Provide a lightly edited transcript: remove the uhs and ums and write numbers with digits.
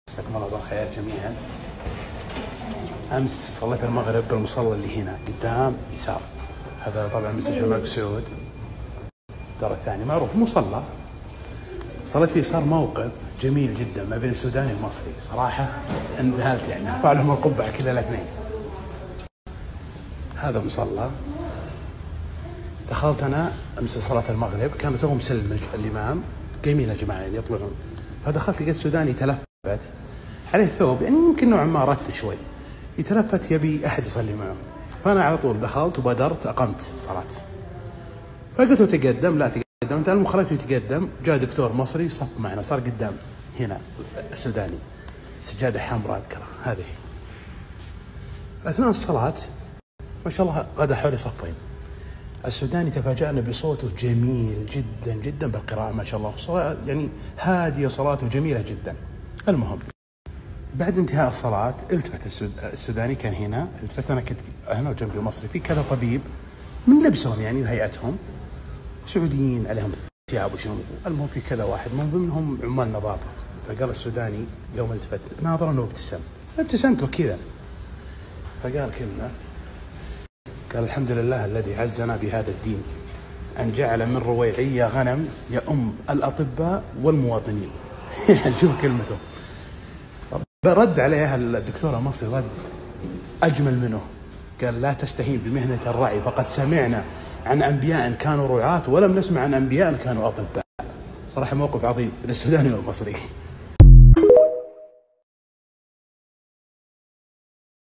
مساكم الله بالخير جميعا. امس صليت المغرب بالمصلى اللي هنا قدام يسار، هذا طبعا مستشفى الملك سعود الدار الثاني، معروف مصلى. صليت فيه، صار موقف جميل جدا ما بين سوداني ومصري، صراحه انذهلت يعني، ارفع لهم القبعه كذا الاثنين. هذا مصلى دخلت انا امس صلاه المغرب، كانوا توهم مسلم الامام قايمين الجماعه يطلعون، فدخلت لقيت سوداني تلفت عليه ثوب يعني يمكن نوعا ما رث شوي، يتلفت يبي احد يصلي معه، فانا على طول دخلت وبادرت اقمت صلاه. فقلت له تقدم، لا تقدم، المهم خليته يتقدم. جاء دكتور مصري صف معنا، صار قدام هنا السوداني، سجاده حمراء اذكرها هذه. اثناء الصلاه ما شاء الله غدا حولي صفين. السوداني تفاجأنا بصوته جميل جدا جدا بالقراءة ما شاء الله، صلاة يعني هادية، صلاته جميلة جدا. المهم بعد انتهاء الصلاة التفت السوداني، كان هنا، التفت أنا كنت هنا وجنبي مصري، في كذا طبيب من لبسهم يعني وهيئتهم سعوديين عليهم ثياب وشنو، المهم في كذا واحد من ضمنهم عمال نظافة. فقال السوداني يوم التفت ناظرا وابتسم، ابتسمت له كذا، فقال كلمة، قال الحمد لله الذي عزنا بهذا الدين أن جعل من رويعية غنم يؤم الأطباء والمواطنين. شوف كلمته. رد عليها الدكتور المصري رد أجمل منه، قال لا تستهين بمهنة الرعي، فقد سمعنا عن أنبياء كانوا رعاة ولم نسمع عن أنبياء كانوا أطباء. صراحة موقف عظيم للسوداني والمصري.